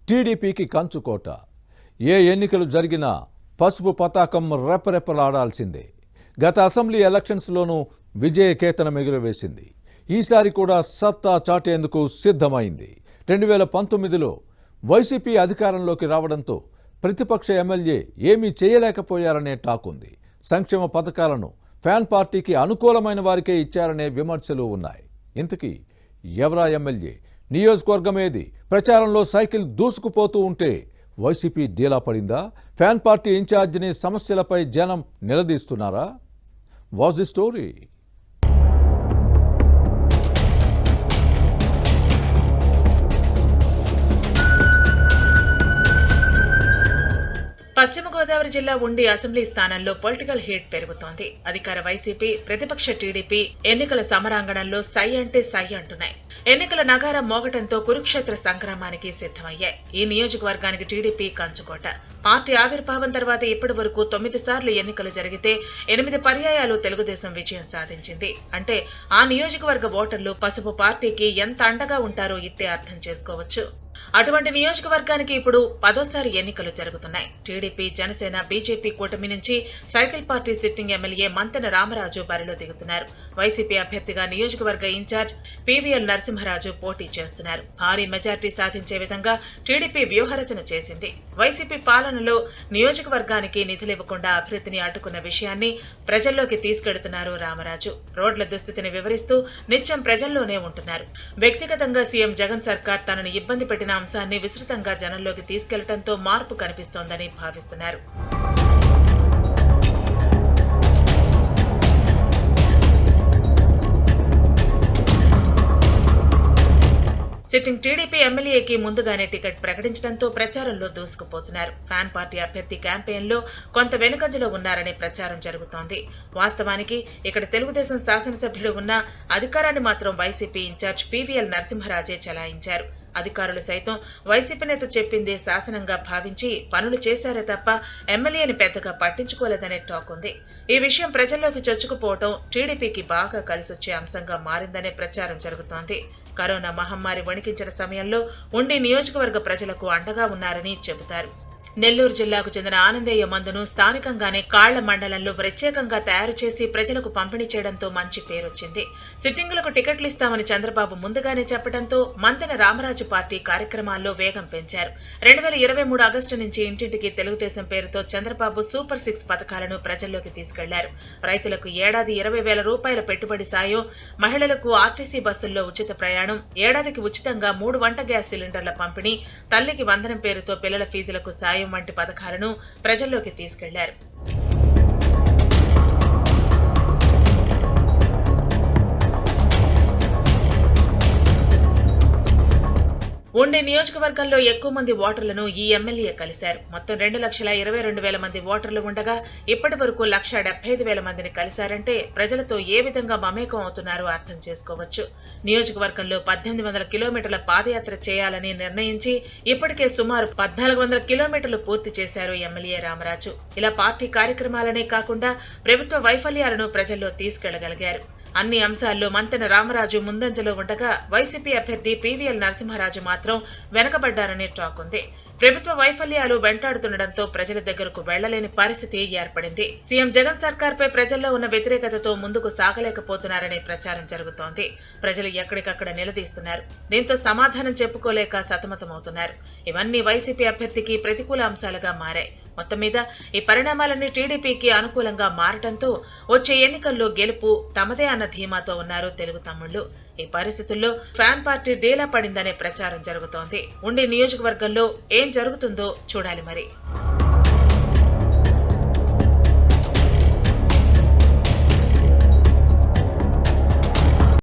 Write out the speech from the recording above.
టీడీపీకి కంచుకోట. ఏ ఎన్నికలు జరిగినా పసుపు పతాకం రెపరెపలాడాల్సిందే. గత అసెంబ్లీ ఎలక్షన్స్లోనూ విజయకేతనం ఎగురవేసింది. ఈసారి కూడా సత్తా చాటేందుకు సిద్ధమైంది. 2019లో వైసీపీ అధికారంలోకి రావడంతో ప్రతిపక్ష ఎమ్మెల్యే ఏమీ చేయలేకపోయారనే టాక్ ఉంది. సంక్షేమ పథకాలను ఫ్యాన్ పార్టీకి అనుకూలమైన వారికే ఇచ్చారనే విమర్శలు ఉన్నాయి. ఇంతకీ ఎవరా ఎమ్మెల్యే? నియోజకవర్గం ఏది? ప్రచారంలో సైకిల్ దూసుకుపోతూ ఉంటే వైసీపీ డీలా పడిందా? ఫ్యాన్ పార్టీ ఇన్ఛార్జిని సమస్యలపై జనం నిలదీస్తున్నారా? Was the story? పశ్చిమ గోదావరి జిల్లా ఉండి అసెంబ్లీ స్థానంలో పొలిటికల్ హీట్ పెరుగుతోంది. అధికార వైసీపీ, ప్రతిపక్ష టీడీపీ ఎన్నికల సమరాంగణంలో సై అంటే సై అంటున్నాయి. ఎన్నికల నగారం మోగటంతో కురుక్షేత్ర సంగ్రామానికి సిద్ధమయ్యాయి. ఈ నియోజకవర్గానికి టీడీపీ కంచుకోట. పార్టీ ఆవిర్భావం తర్వాత ఇప్పటి వరకు 9 సార్లు ఎన్నికలు జరిగితే 8 పర్యాయాలు తెలుగుదేశం విజయం సాధించింది. అంటే ఆ నియోజకవర్గ ఓటర్లు పసుపు పార్టీకి ఎంత అండగా ఉంటారో ఇట్టే అర్థం చేసుకోవచ్చు. అటువంటి నియోజకవర్గానికి ఇప్పుడు 10వ ఎన్నికలు జరుగుతున్నాయి. టీడీపీ, జనసేన, బీజేపీ కూటమి నుంచి cycle party sitting MLA Mantena Ramaraju బరిలో దిగుతున్నారు. వైసీపీ అభ్యర్థిగా నియోజకవర్గ ఇన్ఛార్జ్ పీవీఎల్ నరసింహరాజు పోటీ చేస్తున్నారు. భారీ మెజార్టీ సాధించే విధంగా టీడీపీ వ్యూహరచన చేసింది. వైసీపీ పాలనలో నియోజకవర్గానికి నిధులివ్వకుండా అభివృద్ధిని అడ్డుకున్న విషయాన్ని ప్రజల్లోకి తీసుకెడుతున్నారు రామరాజు. రోడ్ల దుస్థితిని వివరిస్తూ నిత్యం ప్రజల్లోనే ఉంటున్నారు. వ్యక్తిగతంగా సీఎం జగన్ సర్కార్ తనను ఇబ్బంది పెట్టిన అంశాన్ని విస్తృతంగా జనంలోకి తీసుకెళ్లడంతో మార్పు కనిపిస్తోందని భావిస్తున్నారు. సిట్టింగ్ టీడీపీ ఎమ్మెల్యేకి ముందుగానే టికెట్ ప్రకటించడంతో ప్రచారంలో దూసుకుపోతున్నారు. ఫ్యాన్ పార్టీ అభ్యర్థి క్యాంపెయిన్లో కొంత వెనుకంజలో ఉన్నారనే ప్రచారం జరుగుతోంది. వాస్తవానికి ఇక్కడ తెలుగుదేశం శాసనసభ్యుడు ఉన్న అధికారాన్ని మాత్రం వైసీపీ ఇన్ఛార్జ్ పీవీఎల్ నరసింహరాజే చెలాయించారు. అధికారులు సైతం వైసీపీ నేత చెప్పిందే శాసనంగా భావించి పనులు చేశారే తప్ప ఎమ్మెల్యేని పెద్దగా పట్టించుకోలేదనే టాక్ ఉంది. ఈ విషయం ప్రజల్లోకి చొచ్చుకుపోవడం టీడీపీకి బాగా కలిసొచ్చే అంశంగా మారిందనే ప్రచారం జరుగుతోంది. కరోనా మహమ్మారి వణికించిన సమయంలో ఉండి నియోజకవర్గ ప్రజలకు అండగా ఉన్నారని చెబుతారు. నెల్లూరు జిల్లాకు చెందిన ఆనందేయ మందును స్థానికంగానే కాళ్ల మండలంలో ప్రత్యేకంగా తయారు చేసి ప్రజలకు పంపిణీ చేయడంతో మంచి పేరొచ్చింది. సిట్టింగులకు టికెట్లు ఇస్తామని చంద్రబాబు ముందుగానే చెప్పడంతో మంతెన రామరాజు పార్టీ కార్యక్రమాల్లో వేగం పెంచారు. 2023 ఆగస్టు నుంచి ఇంటింటికి తెలుగుదేశం పేరుతో చంద్రబాబు సూపర్ 6 పథకాలను ప్రజల్లోకి తీసుకెళ్లారు. రైతులకు ఏడాది 20,000 రూపాయల పెట్టుబడి సాయం, మహిళలకు ఆర్టీసీ బస్సుల్లో ఉచిత ప్రయాణం, ఏడాదికి ఉచితంగా 3 వంట గ్యాస్ సిలిండర్ల పంపిణీ, తల్లికి వందనం పేరుతో పిల్లల ఫీజులకు సాయం వంటి పథకాలను ప్రజల్లోకి తీసుకెళ్లారు. ఉండి నియోజకవర్గంలో ఎక్కువ మంది ఓటర్లను ఈ ఎమ్మెల్యే కలిశారు. మొత్తం 2,22,000 మంది ఓటర్లు ఉండగా ఇప్పటి వరకు 1,75,000 మందిని కలిశారంటే ప్రజలతో ఏ విధంగా మమేకం అవుతున్నారో అర్థం చేసుకోవచ్చు. నియోజకవర్గంలో 1,800 కిలోమీటర్ల పాదయాత్ర చేయాలని నిర్ణయించి ఇప్పటికే సుమారు 1,400 కిలోమీటర్లు పూర్తి చేశారు ఎమ్మెల్యే రామరాజు. ఇలా పార్టీ కార్యక్రమాలనే కాకుండా ప్రభుత్వ వైఫల్యాలను ప్రజల్లో తీసుకెళ్లగలిగారు. అన్ని అంశాల్లో మంతెన రామరాజు ముందంజలో ఉండగా వైసీపీ అభ్యర్థి పీవీఎల్ నరసింహరాజు మాత్రం వెనకబడ్డారనే టాక్ ఉంది. ప్రభుత్వ వైఫల్యాలు వెంటాడుతుండటంతో ప్రజల దగ్గరకు వెళ్లలేని పరిస్థితి ఏర్పడింది. సీఎం జగన్ సర్కార్పై ప్రజల్లో ఉన్న వ్యతిరేకతతో ముందుకు సాగలేకపోతున్నారనే ప్రచారం జరుగుతోంది. ప్రజలు ఎక్కడికక్కడ నిలదీస్తున్నారు. దీంతో సమాధానం చెప్పుకోలేక సతమతమవుతున్నారు. ఇవన్నీ వైసీపీ అభ్యర్థికి ప్రతికూల అంశాలుగా మారాయి. మొత్తం మీద ఈ పరిణామాలన్నీ టీడీపీకి అనుకూలంగా మారటంతో వచ్చే ఎన్నికల్లో గెలుపు తమదే అన్న ధీమాతో ఉన్నారు తెలుగు తమ్ముళ్లు. ఈ పరిస్థితుల్లో ఫ్యాన్ పార్టీ డీలా పడిందనే ప్రచారం జరుగుతోంది. ఉండి నియోజకవర్గంలో ఏం జరుగుతుందో చూడాలి మరి.